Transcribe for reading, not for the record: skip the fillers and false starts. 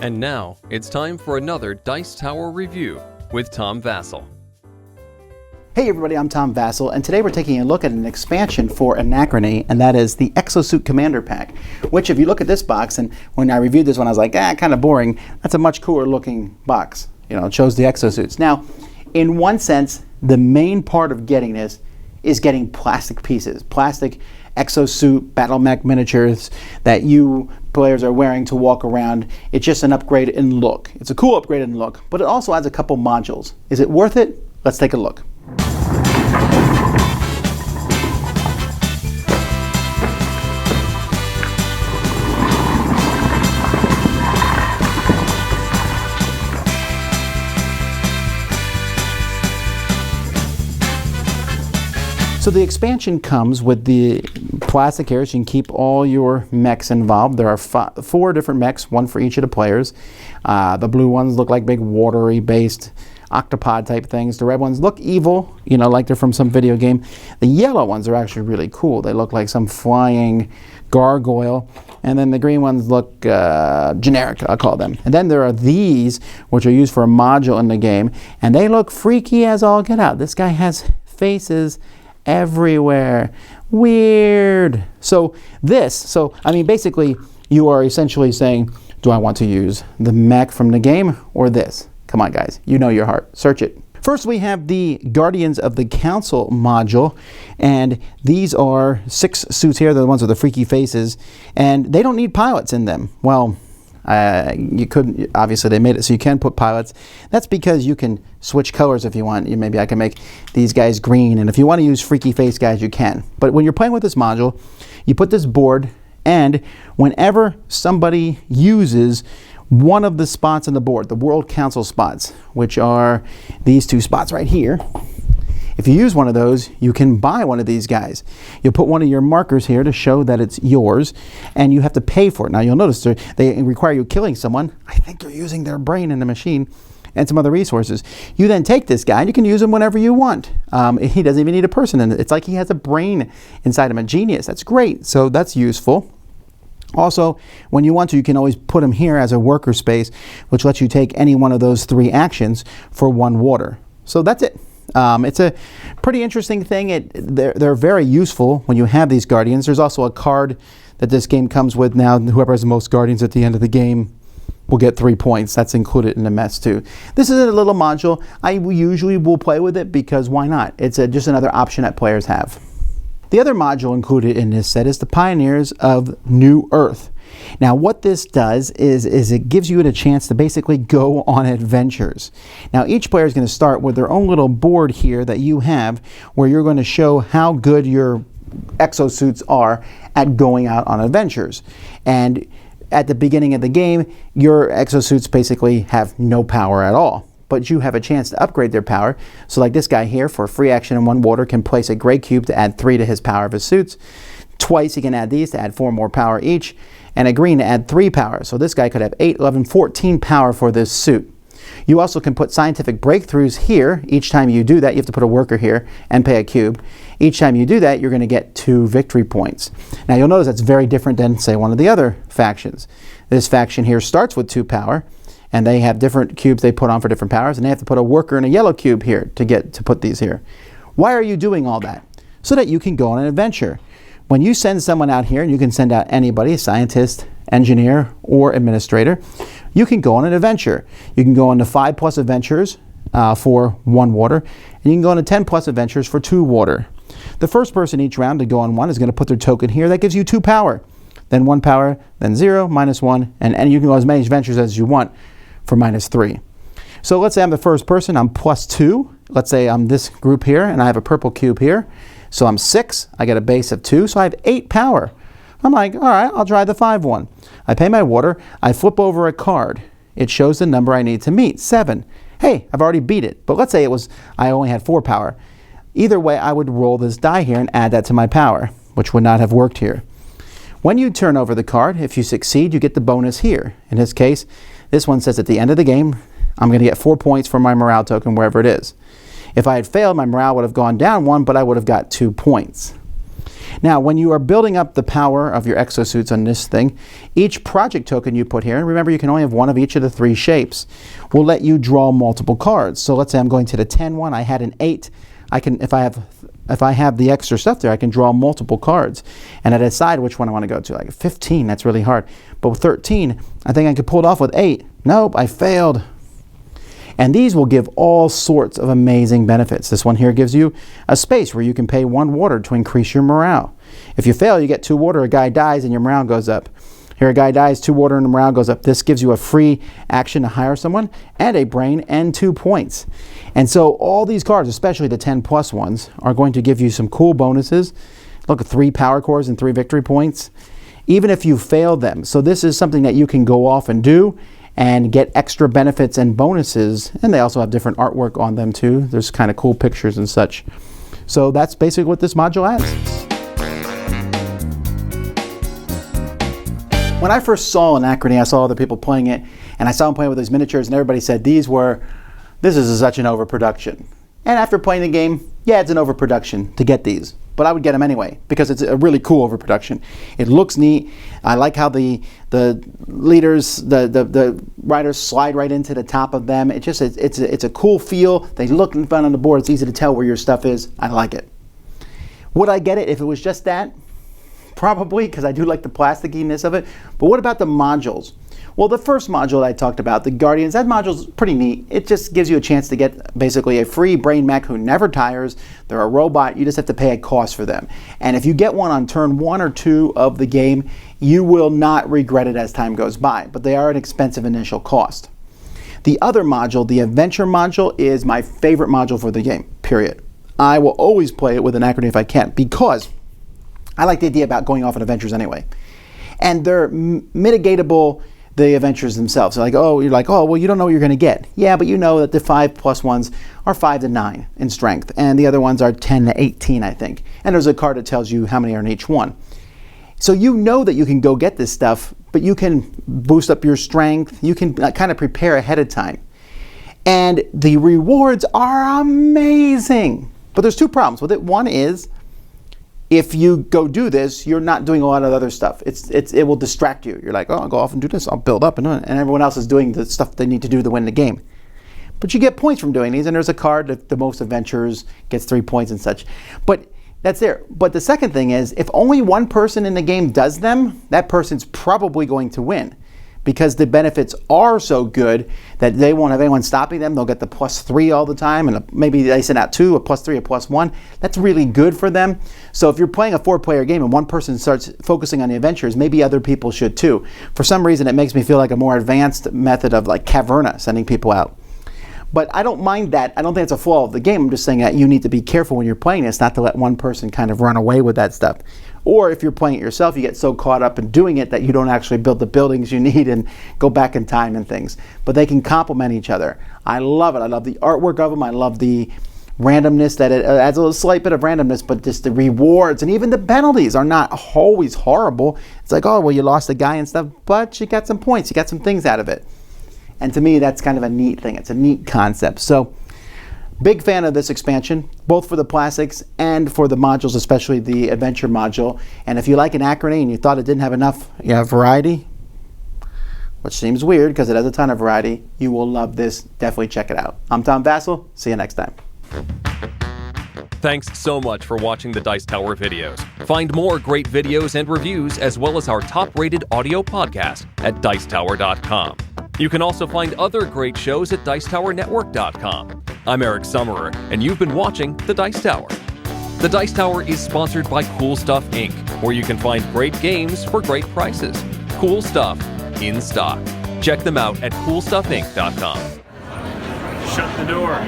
And now, it's time for another Dice Tower review with Tom Vasel. Hey everybody, I'm Tom Vasel, and today we're taking a look at an expansion for Anachrony, and that is the Exosuit Commander Pack, which if you look at this box, and when I reviewed this one I was like, kind of boring, that's a much cooler looking box. You know, it shows the exosuits. Now, in one sense, the main part of getting this is getting plastic pieces, plastic exosuit battle mech miniatures that you players are wearing to walk around. It's just an upgrade in look. It's a cool upgrade in look, but it also adds a couple modules. Is it worth it? Let's take a look. So the expansion comes with the plastic here, so you can keep all your mechs involved. There are four different mechs, one for each of the players. The blue ones look like big watery based octopod type things. The red ones look evil, you know, like they're from some video game. The yellow ones are actually really cool. They look like some flying gargoyle. And then the green ones look generic, I'll call them. And then there are these, which are used for a module in the game, and they look freaky as all get out. This guy has faces everywhere. Weird. So I mean, basically, you are essentially saying, do I want to use the mech from the game or this? Come on, guys. You know your heart. Search it. First, we have the Guardians of the Council module, and these are 6 suits here. They're the ones with the freaky faces, and they don't need pilots in them. Well, you couldn't, obviously they made it so you can put pilots. That's because you can switch colors if you want. Maybe I can make these guys green, and if you want to use freaky face guys, you can. But when you're playing with this module, you put this board, and whenever somebody uses one of the spots on the board, the World Council spots, which are these 2 spots right here, if you use one of those, you can buy one of these guys. You'll put one of your markers here to show that it's yours, and you have to pay for it. Now you'll notice they require you killing someone. I think you're using their brain in the machine and some other resources. You then take this guy and you can use him whenever you want. He doesn't even need a person in it. It's like he has a brain inside him, a genius. That's great. So that's useful. Also, when you want to, you can always put him here as a worker space, which lets you take any one of those 3 actions for 1 water. So that's it. It's a pretty interesting thing. They're very useful when you have these Guardians. There's also a card that this game comes with now. Whoever has the most Guardians at the end of the game will get 3 points. That's included in the mess too. This is a little module. I usually will play with it because why not? It's just another option that players have. The other module included in this set is the Pioneers of New Earth. Now what this does is it gives you a chance to basically go on adventures. Now each player is going to start with their own little board here that you have where you're going to show how good your exosuits are at going out on adventures. And at the beginning of the game, your exosuits basically have no power at all. But you have a chance to upgrade their power. So like this guy here, for a free action and 1 water, can place a gray cube to add 3 to his power of his suits. Twice he can add these to add 4 more power each, and a green to add 3 power. So this guy could have 8, 11, 14 power for this suit. You also can put scientific breakthroughs here. Each time you do that, you have to put a worker here and pay a cube. Each time you do that, you're going to get 2 victory points. Now you'll notice that's very different than, say, one of the other factions. This faction here starts with 2 power, and they have different cubes they put on for different powers, and they have to put a worker and a yellow cube here to put these here. Why are you doing all that? So that you can go on an adventure. When you send someone out here, and you can send out anybody, a scientist, engineer, or administrator, you can go on an adventure. You can go on to 5+ adventures for 1 water, and you can go on to 10+ adventures for 2 water. The first person each round to go on one is going to put their token here. That gives you 2 power. Then 1 power, then 0, -1, and you can go as many adventures as you want for -3. So let's say I'm the first person, I'm +2. Let's say I'm this group here, and I have a purple cube here. So I'm 6, I get a base of 2, so I have 8 power. I'm like, all right, I'll try the 5 one. I pay my water, I flip over a card. It shows the number I need to meet, 7. Hey, I've already beat it. But let's say I only had 4 power. Either way, I would roll this die here and add that to my power, which would not have worked here. When you turn over the card, if you succeed, you get the bonus here. In this case, this one says at the end of the game, I'm going to get 4 points for my morale token wherever it is. If I had failed, my morale would have gone down 1, but I would have got 2 points. Now, when you are building up the power of your exosuits on this thing, each project token you put here, and remember you can only have one of each of the 3 shapes, will let you draw multiple cards. So let's say I'm going to the 10 one, I had an 8, I can, if I have the extra stuff there, I can draw multiple cards. And I decide which one I want to go to. Like 15, that's really hard. But with 13, I think I could pull it off with 8. Nope, I failed. And these will give all sorts of amazing benefits. This one here gives you a space where you can pay 1 water to increase your morale. If you fail, you get 2 water, a guy dies, and your morale goes up. Here a guy dies, 2 water, and the morale goes up. This gives you a free action to hire someone, and a brain, and 2 points. And so all these cards, especially the 10+ ones, are going to give you some cool bonuses. Look at 3 power cores and 3 victory points, even if you fail them. So this is something that you can go off and do and get extra benefits and bonuses. And they also have different artwork on them too. There's kind of cool pictures and such. So that's basically what this module adds. When I first saw Anachrony, I saw other people playing it, and I saw them playing with these miniatures, and everybody said this is such an overproduction. And after playing the game, yeah, it's an overproduction to get these. But I would get them anyway, because it's a really cool overproduction. It looks neat. I like how the leaders, the riders slide right into the top of them. It's a cool feel. They look in front on the board. It's easy to tell where your stuff is. I like it. Would I get it if it was just that? Probably, because I do like the plasticiness of it. But what about the modules? Well, the first module I talked about, the Guardians, that module's pretty neat. It just gives you a chance to get basically a free brain mech who never tires. They're a robot. You just have to pay a cost for them. And if you get one on turn 1 or 2 of the game, you will not regret it as time goes by. But they are an expensive initial cost. The other module, the Adventure module, is my favorite module for the game, period. I will always play it with Anachrony if I can, because I like the idea about going off on adventures anyway. And they're mitigatable, the adventures themselves. So you're like, oh, well, you don't know what you're going to get. Yeah, but you know that the 5+ ones are 5 to 9 in strength, and the other ones are 10 to 18, I think. And there's a card that tells you how many are in each one. So you know that you can go get this stuff, but you can boost up your strength. You can kind of prepare ahead of time. And the rewards are amazing. But there's 2 problems with it. One is, if you go do this, you're not doing a lot of other stuff. It will distract you. You're like, oh, I'll go off and do this. I'll build up and everyone else is doing the stuff they need to do to win the game. But you get points from doing these, and there's a card that the most adventures gets 3 points and such. But that's there. But the second thing is, if only one person in the game does them, that person's probably going to win, because the benefits are so good that they won't have anyone stopping them. They'll get the +3 all the time, and maybe they send out 2, a +3, a +1. That's really good for them. So if you're playing a 4-player game and one person starts focusing on the adventures, maybe other people should too. For some reason, it makes me feel like a more advanced method of like Caverna, sending people out. But I don't mind that. I don't think it's a flaw of the game. I'm just saying that you need to be careful when you're playing this, not to let one person kind of run away with that stuff. Or if you're playing it yourself, you get so caught up in doing it that you don't actually build the buildings you need and go back in time and things. But they can complement each other. I love it. I love the artwork of them. I love the randomness that it adds a slight bit of randomness, but just the rewards and even the penalties are not always horrible. It's like, oh, well, you lost a guy and stuff, but you got some points. You got some things out of it. And to me, that's kind of a neat thing. It's a neat concept. So, big fan of this expansion, both for the plastics and for the modules, especially the Adventure module. And if you like Anachrony and you thought it didn't have enough variety, which seems weird because it has a ton of variety, you will love this. Definitely check it out. I'm Tom Vasel. See you next time. Thanks so much for watching the Dice Tower videos. Find more great videos and reviews, as well as our top-rated audio podcast at Dicetower.com. You can also find other great shows at Dicetowernetwork.com. I'm Eric Summerer, and you've been watching The Dice Tower. The Dice Tower is sponsored by Cool Stuff Inc., where you can find great games for great prices. Cool stuff in stock. Check them out at CoolStuffInc.com. Shut the door.